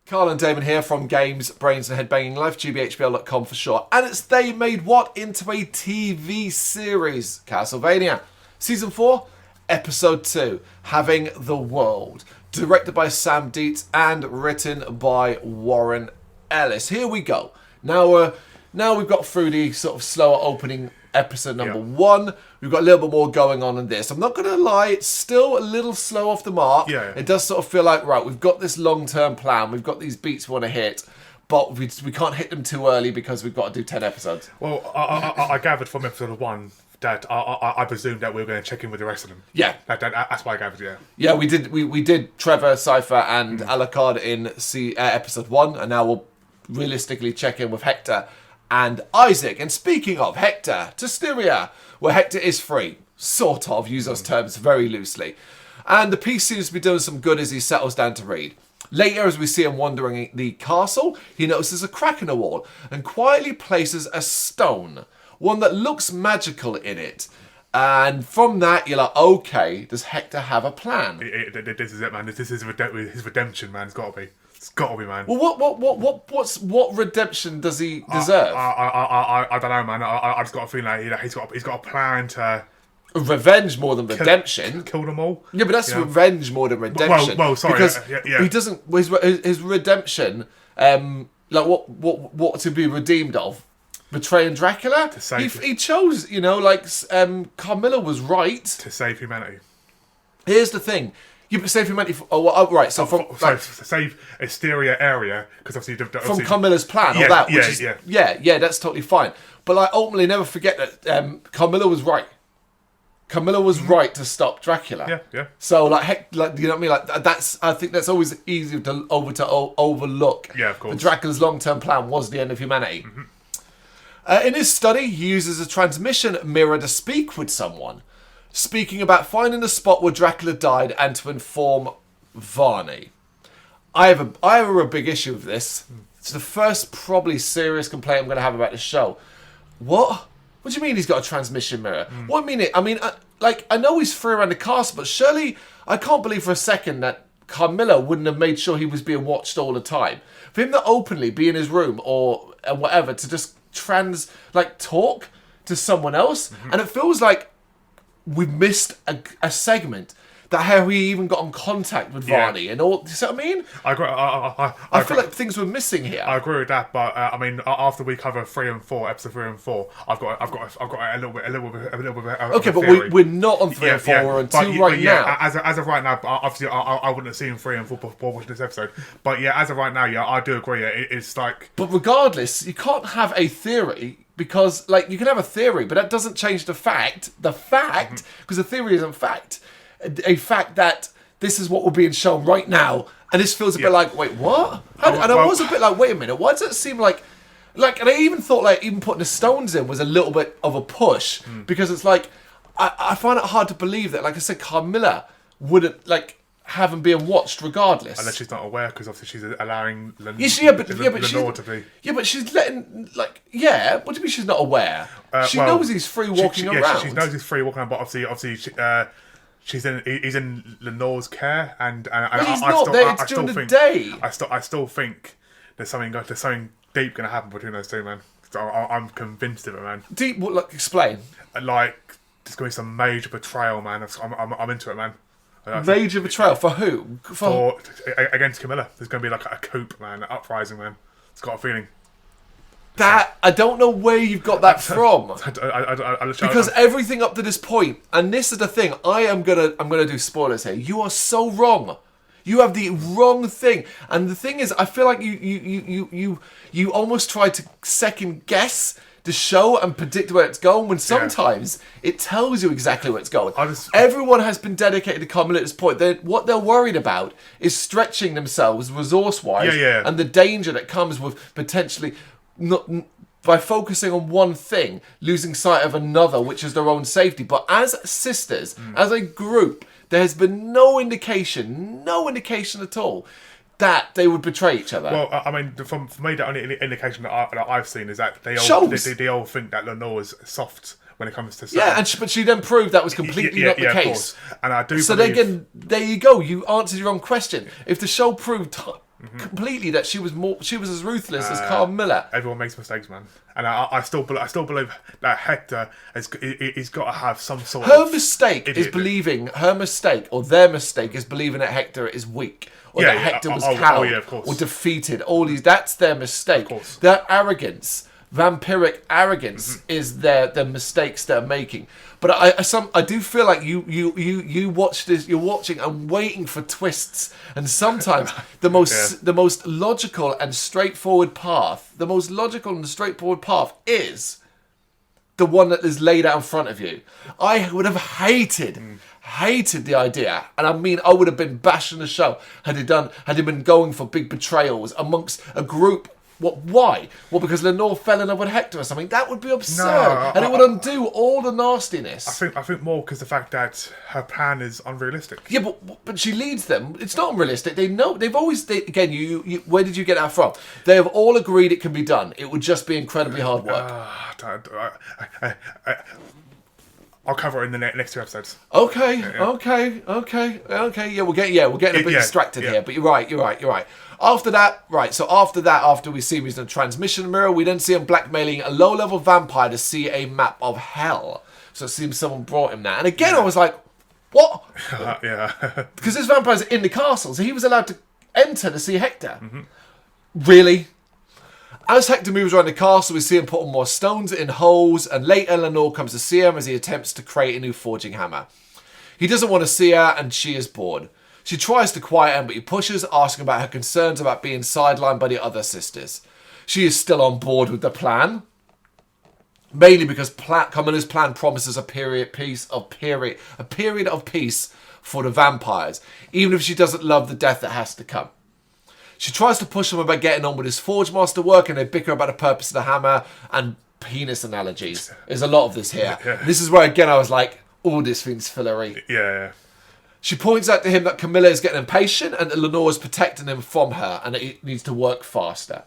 Carl and Damon here from Brrraains A Head-Banging Life, gbhblofficial for short. And they made what into a TV series? Castlevania. Season 4, Episode 2, Having the World. Directed by Sam Dietz and written by Warren Ellis. Here we go. Now we've got through the sort of slower opening episode number 1. We've got a little bit more going on in this. I'm not going to lie, it's still a little slow off the mark. Yeah. It does sort of feel like, right, we've got this long-term plan. We've got these beats we want to hit, but we can't hit them too early because we've got to do 10 episodes. Well, I gathered from episode 1 that I presumed that we were going to check in with the rest of them. Yeah. That's what I gathered, yeah. Yeah, we did Trevor, Cypher, and Alucard in episode 1, and now we'll realistically check in with Hector and Isaac. And speaking of Hector, Tysteria, where Hector is free, sort of, use those terms very loosely. And the piece seems to be doing some good as he settles down to read. Later, as we see him wandering the castle, he notices a crack in the wall and quietly places a stone, one that looks magical in it. And from that, you're like, okay, does Hector have a plan? This is it, man. This is his redemption, man. It's got to be. It's got to be, man. Well, what redemption does he deserve? I don't know, man. I just got a feeling like he's got a plan to revenge more than redemption. Kill them all. Yeah, but that's revenge more than redemption. Well, sorry. Because yeah. he doesn't. His redemption, like what to be redeemed of? Betraying Dracula. To save he chose, Carmilla was right to save humanity. Here's the thing. You save humanity. Right. So to save Asteria area because obviously from Carmilla's plan, or that. Yeah. That's totally fine. But ultimately, never forget that Carmilla was right. Carmilla was right to stop Dracula. Yeah. So you know what I mean? I think that's always easy to overlook. Yeah, of course. But Dracula's long-term plan was the end of humanity. In his study, he uses a transmission mirror to speak with someone, speaking about finding the spot where Dracula died and to inform Varney. I have a big issue with this. It's the first probably serious complaint I'm going to have about the show. What do you mean he's got a transmission mirror? What mean? I know he's free around the castle, but surely I can't believe for a second that Carmilla wouldn't have made sure he was being watched all the time. For him to openly be in his room or whatever to just talk to someone else, and it feels like we've missed a segment that how he even got in contact with Varney and all. You see what I mean? I agree. I feel like things were missing here. I agree with that, but after we cover 3 and 4, episode 3 and 4, I've got a little bit. Okay, but we're not on 3 and 4. We're on 2 right now. As of right now, obviously I wouldn't have seen 3 and 4 before watching this episode. But yeah, as of right now, I do agree. It's like. But regardless, you can't have a theory. Because, you can have a theory, but that doesn't change the fact, because the theory isn't fact, a fact that this is what we're being shown right now, and this feels a bit like, wait, what? I was a bit like, wait a minute, why does it seem like, and I even thought, even putting the stones in was a little bit of a push, because it's like, I find it hard to believe that, like I said, Carmilla wouldn't, have him being watched regardless. Unless she's not aware, because obviously she's allowing Lenore to be. Yeah, but she's letting, what do you mean she's not aware? She knows he's free walking around. She knows he's free walking around, but obviously he's in Lenore's care, and he's not there, it's during the day. I still think there's something deep going to happen between those two, man. So I'm convinced of it, man. Deep, explain. There's going to be some major betrayal, man. I'm into it, man. Major betrayal for who? For against Camilla. There's going to be a coup, man, an uprising, man. It's got a feeling. That I don't know where you've got that from. Because everything up to this point, and this is the thing, I'm gonna do spoilers here. You are so wrong. You have the wrong thing, and the thing is, I feel like you almost try to second guess the show and predict where it's going, when sometimes it tells you exactly where it's going. Everyone has been dedicated to Carmilla at this point. What they're worried about is stretching themselves resource-wise, and the danger that comes with potentially not by focusing on one thing, losing sight of another, which is their own safety. But as sisters, as a group, there has been no indication at all that they would betray each other. Well, for me, the only indication that I've seen is that they all think that Lenore's soft when it comes to but she then proved that was completely not the case. And I do. So again, there you go. You answered your own question. If the show proved completely that she was as ruthless as Carmilla. Everyone makes mistakes, man, and I still believe that Hector he's got to have some sort of... Her mistake is believing that Hector is weak. Or that Hector was cowed or defeated. That's their mistake. Their arrogance, vampiric arrogance, is the mistakes they're making. But I do feel like you watch this. You're watching and waiting for twists, and sometimes the most logical and straightforward path. The most logical and straightforward path is the one that is laid out in front of you. I would have hated the idea, and I mean, I would have been bashing the show had he been going for big betrayals amongst a group. What? Why? Well, because Lenore fell in love with Hector or something. That would be absurd, and it would undo all the nastiness. I think more because the fact that her plan is unrealistic. Yeah, but she leads them. It's not unrealistic. They know. They've always. Again, you. Where did you get that from? They have all agreed it can be done. It would just be incredibly hard work. I'll cover it in the next 2 episodes. Okay. Yeah, we're getting a bit distracted here, but you're right. After that, after we see him using a transmission mirror, we then see him blackmailing a low-level vampire to see a map of hell. So it seems someone brought him that. And again, I was like, what? Because this vampire's in the castle, so he was allowed to enter to see Hector. Really? As Hector moves around the castle, we see him putting more stones in holes, and later Lenore comes to see him as he attempts to create a new forging hammer. He doesn't want to see her, and she is bored. She tries to quiet him, but he pushes, asking about her concerns about being sidelined by the other sisters. She is still on board with the plan, mainly because Camilla's plan promises a period of peace for the vampires, even if she doesn't love the death that has to come. She tries to push him about getting on with his Forge Master work, and they bicker about the purpose of the hammer and penis analogies. There's a lot of this here. This is where, again, I was like, oh, this thing's fillery. Yeah. She points out to him that Camilla is getting impatient and that Lenore is protecting him from her and that he needs to work faster.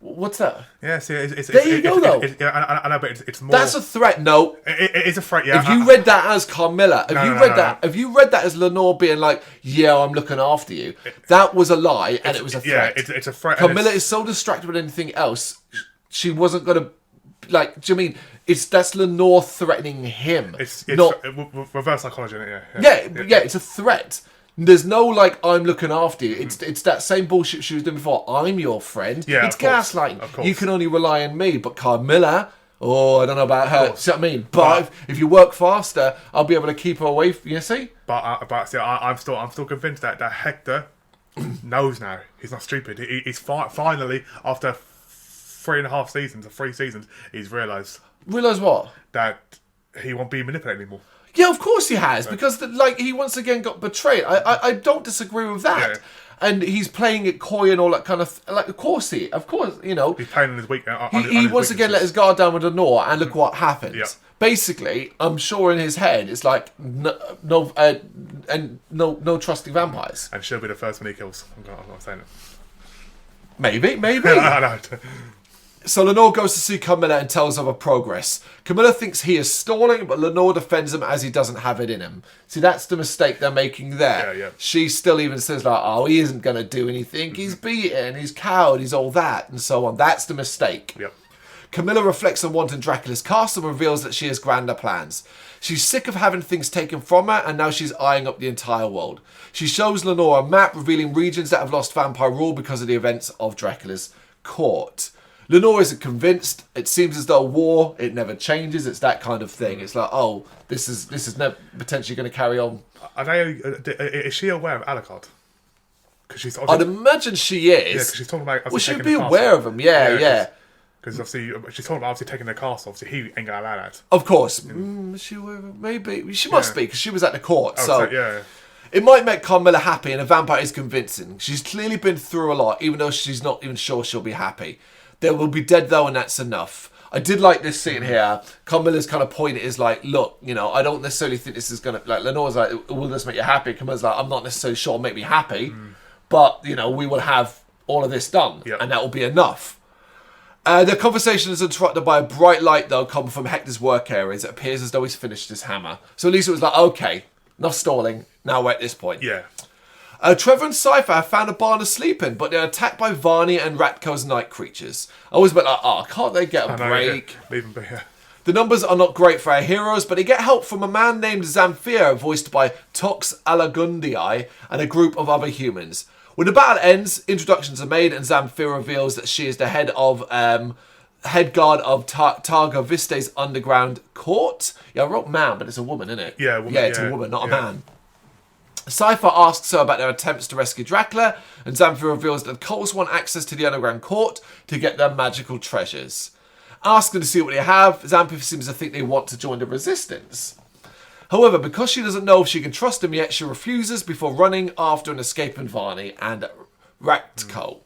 What's that? Yeah, see, there you go, though. I know, but it's more... That's a threat, no. It is a threat, yeah. If you read that as Carmilla, if you read that as Lenore being like, yeah, I'm looking after you, that was a lie and it was a threat. Yeah, it's a threat. Carmilla is so distracted with anything else, she wasn't going to... Like, do you mean... That's Lenore threatening him. It's not reverse psychology, isn't it? Yeah, it's a threat. There's no, like, I'm looking after you. It's that same bullshit she was doing before. I'm your friend. Yeah, it's gaslighting. Of course. You can only rely on me. But Carmilla, I don't know about her. See what I mean? But if you work faster, I'll be able to keep her away from you, see? But see, I'm still convinced that Hector knows now. He's not stupid. He's finally, after 3 seasons, he's realised. Realise what? That he won't be manipulated anymore. Yeah, of course he has, because he once again got betrayed. I don't disagree with that. Yeah. And he's playing it coy and all that kind of... of course, you know... He's playing on his weak... He once again let his guard down with Lenore, and look what happens. Yeah. Basically, I'm sure in his head, it's like, no trusting vampires. And she'll be the first one he kills. I'm not saying it. Maybe. No. So Lenore goes to see Camilla and tells of her progress. Camilla thinks he is stalling, but Lenore defends him as he doesn't have it in him. See, that's the mistake they're making there. Yeah. She still even says, like, oh, he isn't going to do anything. He's beaten, he's cowed, he's all that, and so on. That's the mistake. Yep. Camilla reflects on wanting Dracula's castle and reveals that she has grander plans. She's sick of having things taken from her, and now she's eyeing up the entire world. She shows Lenore a map revealing regions that have lost vampire rule because of the events of Dracula's court. Lenore isn't convinced. It seems as though war, it never changes. It's that kind of thing. It's like, oh, this is never potentially going to carry on. Is she aware of Alucard? I'd imagine she is. Yeah, because she's talking about... Well, she'd be aware of him, yeah. Because obviously, she's talking about taking the castle. Obviously, he ain't going to allow that. Of course. She maybe. She must be, because she was at the court. Yeah. It might make Carmilla happy, and a vampire is convincing. She's clearly been through a lot, even though she's not even sure she'll be happy. There will be dead, though, and that's enough. I did like this scene here. Carmilla's kind of point is like, look, I don't necessarily think this is going to... Like, Lenore's like, will this make you happy? Camilla's like, I'm not necessarily sure it'll make me happy, but, we will have all of this done, and that will be enough. The conversation is interrupted by a bright light, though, coming from Hector's work areas. It appears as though he's finished his hammer. So at least it was like, okay, enough stalling. Now we're at this point. Yeah. Trevor and Cypher have found a barn to sleep in, but they're attacked by Varney and Ratko's night creatures. I was a bit like, can't they get a break? Leave them be here. The numbers are not great for our heroes, but they get help from a man named Zamfir, voiced by Tox Alagundii, and a group of other humans. When the battle ends, introductions are made, and Zamfir reveals that she is the head guard of Targa Viste's underground court. Yeah, I wrote man, but it's a woman, isn't it? Yeah, woman, it's a woman, not a man. Cypher asks her about their attempts to rescue Dracula, and Zamfir reveals that the cults want access to the underground court to get their magical treasures. Asking to see what they have, Zamfir seems to think they want to join the resistance. However, because she doesn't know if she can trust him yet, she refuses before running after an escaping Varney and Ratko.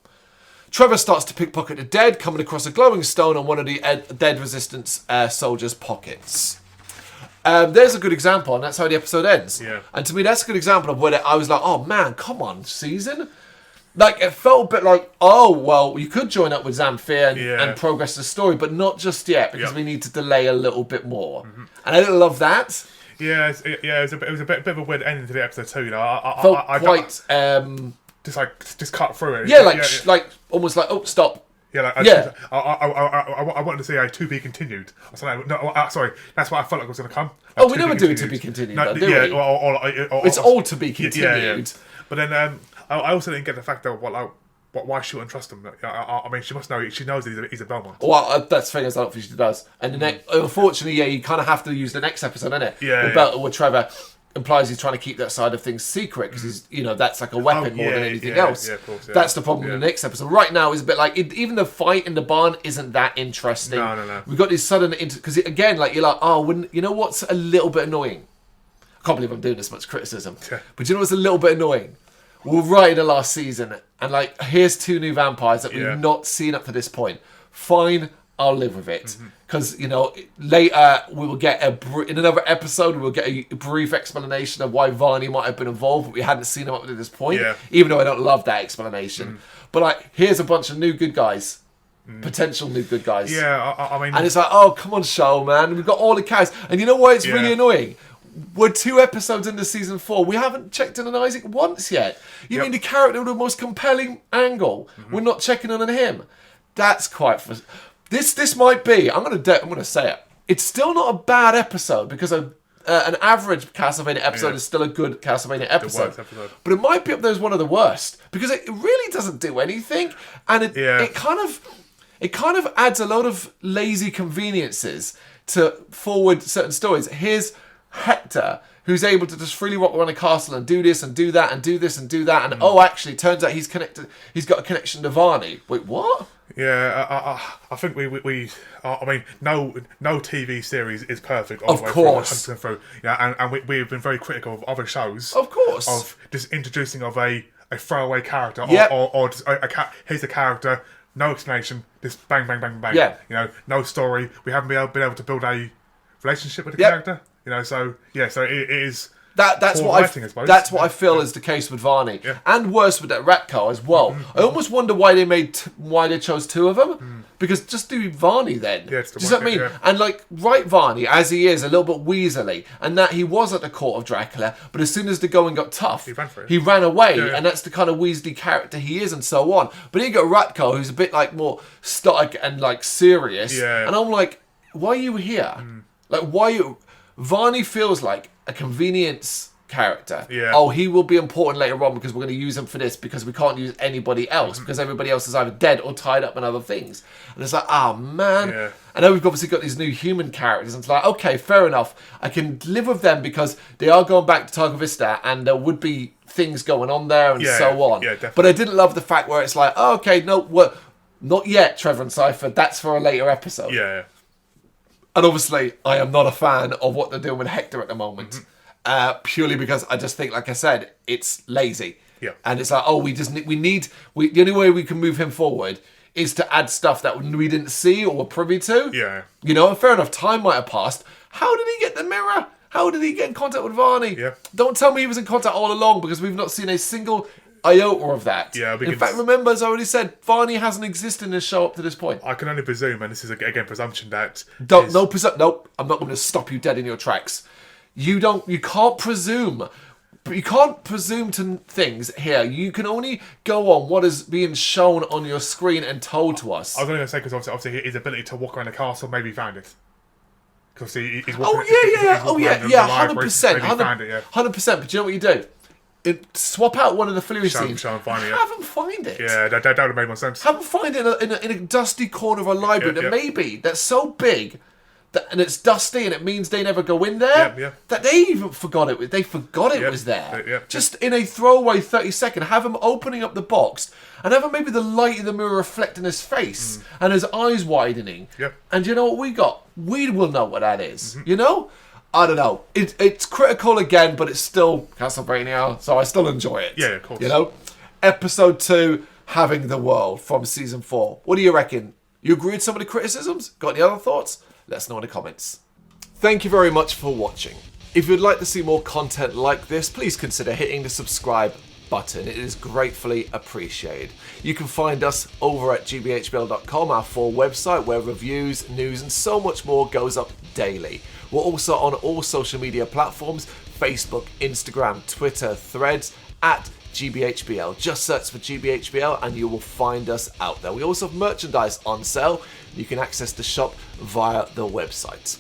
Trevor starts to pickpocket the dead, coming across a glowing stone on one of the dead resistance soldiers' pockets. There's a good example, and that's how the episode ends. Yeah. And to me, that's a good example of where I was like, oh man, come on, season. Like, it felt a bit like, oh, well, you could join up with Zamfir and progress the story, but not just yet, because we need to delay a little bit more. Mm-hmm. And I didn't love that. Yeah, it was a bit of a weird ending to the episode too. You know, just cut through it. Yeah, like almost like, oh, stop. Yeah, I wanted to say a to be continued. Sorry, that's what I felt like was going to come. We never do it to be continued. No, do we? It's all to be continued. Yeah. But then I also didn't get the fact that why she wouldn't trust him. I mean, she must know. She knows he's a Belmont. Well, that's the thing. I don't think she does. And unfortunately, you kind of have to use the next episode, innit? Yeah. Where Trevor implies he's trying to keep that side of things secret because he's, that's like a weapon more than anything else. Yeah, of course. Yeah. That's the problem in the next episode. Right now, is a bit like even the fight in the barn isn't that interesting. No. We've got this sudden because again, like you're like, you know what's a little bit annoying? I can't believe I'm doing this much criticism, but you know what's a little bit annoying? We're right in the last season, and like, here's 2 new vampires that we've not seen up to this point. Fine, I'll live with it. Because, later we will get in another episode, we'll get a brief explanation of why Varney might have been involved, but we hadn't seen him up to this point, even though I don't love that explanation. But like, here's a bunch of new good guys. Potential new good guys. Yeah, I mean... And it's like, oh, come on, show, man. We've got all the characters. And you know why it's really annoying? We're 2 episodes into season 4. We haven't checked in on Isaac once yet. You mean the character with the most compelling angle? We're not checking in on him. That's quite... This might be... I'm gonna say it. It's still not a bad episode because an average Castlevania episode is still a good Castlevania episode. But it might be up there as one of the worst because it really doesn't do anything, and it kind of adds a lot of lazy conveniences to forward certain stories. Here's Hector, who's able to just freely walk around a castle and do this and do that and do this and do that, and actually, it turns out he's connected. He's got a connection to Varney. Wait, what? Yeah, I think we I mean, no TV series is perfect. Of course. Through. Yeah, and we've been very critical of other shows. Of course. Of just introducing of a throwaway character, Yep. or just here's a character, no explanation, just bang, bang, bang, bang. Yeah. No story. We haven't been able to build a relationship with the character. So it is. That's what writing, I suppose. That's what I feel is the case with Varney, and worse with that Ratko as well. I almost wonder why they chose 2 of them, because just do Varney then. Yeah, do you know what I mean? Yeah. And like, write Varney as he is, a little bit weaselly, and that he was at the court of Dracula, but as soon as the going got tough, he ran away, and that's the kind of Weasley character he is, and so on. But then you got Ratko, who's a bit like more stoic and like serious, and I'm like, why are you here? Like, why you? Varney feels like a convenience character. Yeah. Oh, he will be important later on because we're going to use him for this because we can't use anybody else because everybody else is either dead or tied up in other things. And it's like, man. Yeah. I know we've obviously got these new human characters, and it's like, okay, fair enough. I can live with them because they are going back to Targa Vista, and there would be things going on there and so on. Yeah, definitely. But I didn't love the fact where it's like, oh, okay, no, not yet, Trevor and Cypher. That's for a later episode. Yeah. And obviously, I am not a fan of what they're doing with Hector at the moment. Purely because I just think, like I said, it's lazy. Yeah. And it's like, the only way we can move him forward is to add stuff that we didn't see or were privy to. Yeah. And fair enough, time might have passed. How did he get the mirror? How did he get in contact with Varney? Yeah. Don't tell me he was in contact all along, because we've not seen a single iota of that. Yeah, in fact, remember, as I already said, Varney hasn't existed in this show up to this point. I can only presume, and this is again presumption, that nope, I'm not going to stop you dead in your tracks. You can't presume. you can't presume to things here. You can only go on what is being shown on your screen and told to us. I was only going to say, because obviously his ability to walk around the castle, maybe he found it. Because he's walking, 100%, maybe he found it, 100%. But you know what you do? Swap out one of the fluid scenes. Show him find it, Have him find it. Yeah, that would have made more sense. Have him find it in a dusty corner of a library that maybe that's so big. And it's dusty, and it means they never go in there. That they even forgot it. They forgot it was there. Just in a throwaway 30-second, have him opening up the box, and have him maybe the light in the mirror reflecting his face and his eyes widening. And you know what we got? We will know what that is. You know, I don't know. It's critical again, but it's still Castlevania, so I still enjoy it. Yeah, of course. You know, episode 2, Having the World from season 4. What do you reckon? You agree with some of the criticisms? Got any other thoughts? Let us know in the comments. Thank you very much for watching. If you'd like to see more content like this, please consider hitting the subscribe button. It is gratefully appreciated. You can find us over at gbhbl.com, our full website, where reviews, news, and so much more goes up daily. We're also on all social media platforms: Facebook, Instagram, Twitter, Threads, at GBHBL. Just search for GBHBL and you will find us out there. We also have merchandise on sale. You can access the shop via the website.